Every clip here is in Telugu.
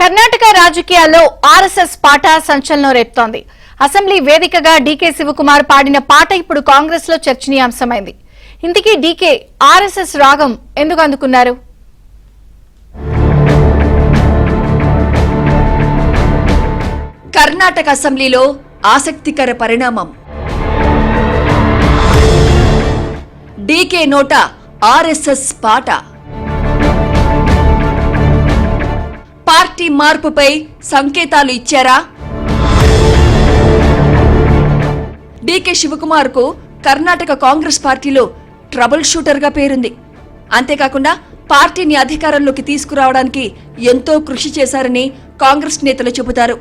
కర్ణాటక రాజకీయాల్లో ఆర్ఎస్ఎస్ పాట సంచలనం రేపుతోంది. అసెంబ్లీ వేదికగా డీకే శివకుమార్ పాడిన పాట ఇప్పుడు కాంగ్రెస్ లో చర్చనీయాంశమైంది. ఇంతకీ డీకే ఆర్ఎస్ఎస్ రాగం ఎందుకు అందుకున్నారు? కర్ణాటక అసెంబ్లీలో ఆసక్తికర పరిణామం. డీకే నోట ఆర్ఎస్ఎస్ పాట. పార్టీ మార్పుపై సంకేతాలు ఇచ్చారా? డీకే శివకుమార్ కు కర్ణాటక కాంగ్రెస్ పార్టీలో ట్రబుల్ షూటర్ గా పేరుంది. అంతేకాకుండా పార్టీని అధికారంలోకి తీసుకురావడానికి ఎంతో కృషి చేశారని కాంగ్రెస్ నేతలు చెబుతారు.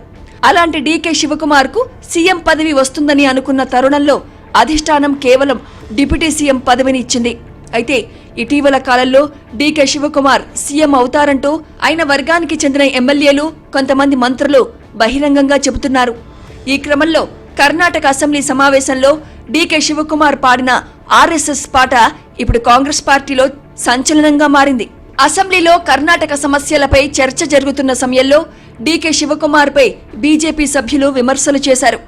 అలాంటి డీకే శివకుమార్ కు సీఎం పదవి వస్తుందని అనుకున్న తరుణంలో అధిష్టానం కేవలం డిప్యూటీ సీఎం పదవిని ఇచ్చింది. అయితే ఇటీవల కాలంలో డీకే శివకుమార్ సీఎం అవుతారంటూ ఆయన వర్గానికి చెందిన ఎమ్మెల్యేలు, కొంతమంది మంత్రులు బహిరంగంగా చెబుతున్నారు. ఈ క్రమంలో కర్ణాటక అసెంబ్లీ సమావేశంలో డీకే శివకుమార్ పాడిన ఆర్ఎస్ఎస్ పాట ఇప్పుడు కాంగ్రెస్ పార్టీలో సంచలనంగా మారింది. అసెంబ్లీలో కర్ణాటక సమస్యలపై చర్చ జరుగుతున్న సమయంలో డీకే శివకుమార్ పై బీజేపీ సభ్యులు విమర్శలు చేశారు.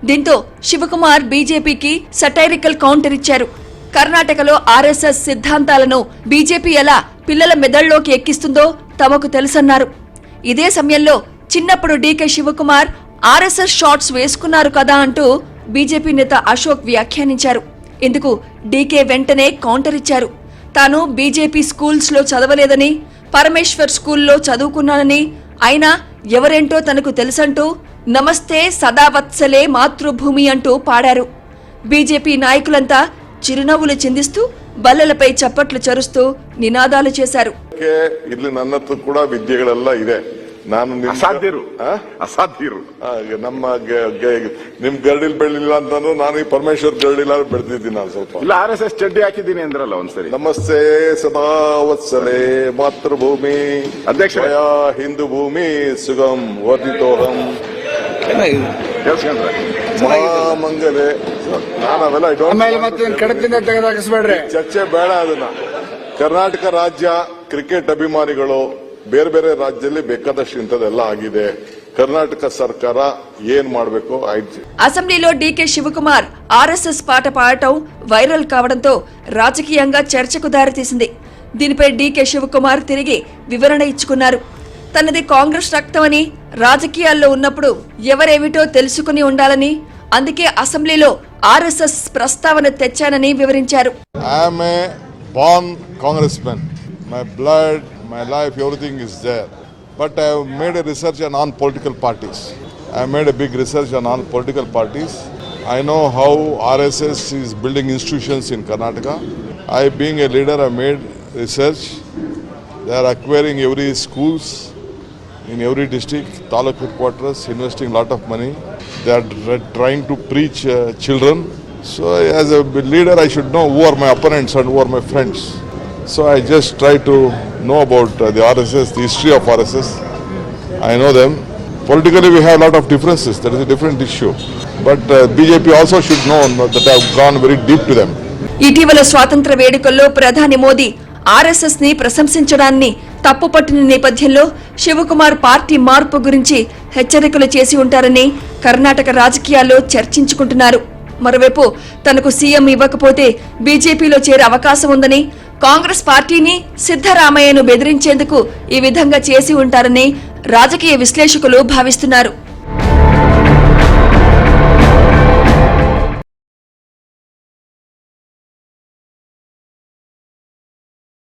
దీంతో శివకుమార్ బీజేపీకి సటైరికల్ కౌంటర్ ఇచ్చారు. కర్ణాటకలో ఆర్ఎస్ఎస్ సిద్ధాంతాలను బీజేపీ ఎలా పిల్లల మెదళ్లోకి ఎక్కిస్తుందో తమకు తెలుసన్నారు. ఇదే సమయంలో చిన్నప్పుడు డీకే శివకుమార్ ఆర్ఎస్ఎస్ షాట్స్ వేసుకున్నారు కదా అంటూ బీజేపీ నేత అశోక్ వ్యాఖ్యానించారు. ఇందుకు డీకే వెంటనే కౌంటర్ ఇచ్చారు. తాను బీజేపీ స్కూల్స్ లో చదవలేదని, పరమేశ్వర్ స్కూల్లో చదువుకున్నానని, అయినా ఎవరేంటో తనకు తెలుసంటూ నమస్తే సదావత్సలే మాతృభూమి అంటూ పాడారు. బీజేపీ నాయకులంతా చిరునవ్వులు చిందిస్తూ బల్లలపై చప్పట్లు చరుస్తూ నినాదాలు చేశారు. ಇಲ್ಲಿ ನನ್ನ ಹತ್ರ ಕೂಡ ವಿದ್ಯೆಗಳೆಲ್ಲ ಇದೆ. ನಾನು ಅಸಾಧ್ಯರು ನಮ್ಮ ನಿಮ್ ಗರಡಿಲ್ ಬೆಳಿಲ್ಲ ಅಂತಾನು ನಾನು ಈ ಪರಮೇಶ್ವರ್ ಗರಡಿಲ್ಲ ಬೆಳೆದಿದ್ದೀನಿ. ನಾನು ಸ್ವಲ್ಪ ಇಲ್ಲ RSS ಚಡ್ಡಿ ಹಾಕಿದ್ದೀನಿ ಅಂದ್ರಲ್ಲ ಒಂದ್ಸರಿ. ನಮಸ್ತೆ ಸದಾ ವತ್ಸಲೆ ಮಾತೃಭೂಮಿ ಅಧ್ಯಕ್ಷ ಹಿಂದೂ ಭೂಮಿ ಸುಗಮ್ ವರ್ಧಿತೋಹಂ ಮಹಾಮಂಗಲೆ. ನಾನು ಅವೆಲ್ಲ ಚರ್ಚೆ ಬೇಡ. ಅದನ್ನ ಕರ್ನಾಟಕ ರಾಜ್ಯ ಕ್ರಿಕೆಟ್ ಅಭಿಮಾನಿಗಳು ಬೇರೆ ಬೇರೆ ರಾಜ್ಯದಲ್ಲಿ ಬೇಕಾದಷ್ಟು ಇಂಥದೆಲ್ಲ ಆಗಿದೆ. కర్ణాటక సర్కార ఏం ಮಾಡಬೇಕು అసెంబ్లీలో డీకే శివకుమార్ ఆర్ఎస్ఎస్ పాట పాడటం వైరల్ కావడంతో రాజకీయంగా చర్చకు దారితీసింది. దీనిపై డీకే శివకుమార్ తిరిగి వివరణ ఇచ్చుకున్నారు. తనది కాంగ్రెస్ రక్తమని, రాజకీయాల్లో ఉన్నప్పుడు ఎవరేమిటో తెలుసుకుని ఉండాలని, అందుకే అసెంబ్లీలో ఆర్ఎస్ఎస్ ప్రస్తావన తెచ్చానని వివరించారు. I'm a born Congressman. My blood, my life, everything is there. But I have made a research on non-political parties. I have made a big research on non-political parties. I know how RSS is building institutions in Karnataka. I, being a leader, I made research. They are acquiring every schools in every district, taluk headquarters, investing a lot of money. They are trying to preach children. So as a leader, I should know who are my opponents and who are my friends. So I just try to know about the RSS, the history of RSS. I know them. Politically we have a lot of differences. That is a different issue. But BJP also should know that I have gone very deep to them. ఇటీవల స్వాతంత్ర వేడుకల్లో ప్రధాని మోదీ ఆర్ఎస్ఎస్ ని ప్రశంసించడాన్ని తప్పుపట్టిన నేపథ్యంలో శివకుమార్ పార్టీ మార్పు గురించి హెచ్చరికలు చేసి ఉంటారని కర్ణాటక రాజకీయాల్లో చర్చించుకుంటున్నారు. మరోవైపు తనకు సీఎం ఇవ్వకపోతే బీజేపీలో చేరే అవకాశం ఉందని, కాంగ్రెస్ పార్టీని సిద్ధరామయ్యను బెదిరించేందుకు ఈ విధంగా చేసి ఉంటారని రాజకీయ విశ్లేషకులు భావిస్తున్నారు.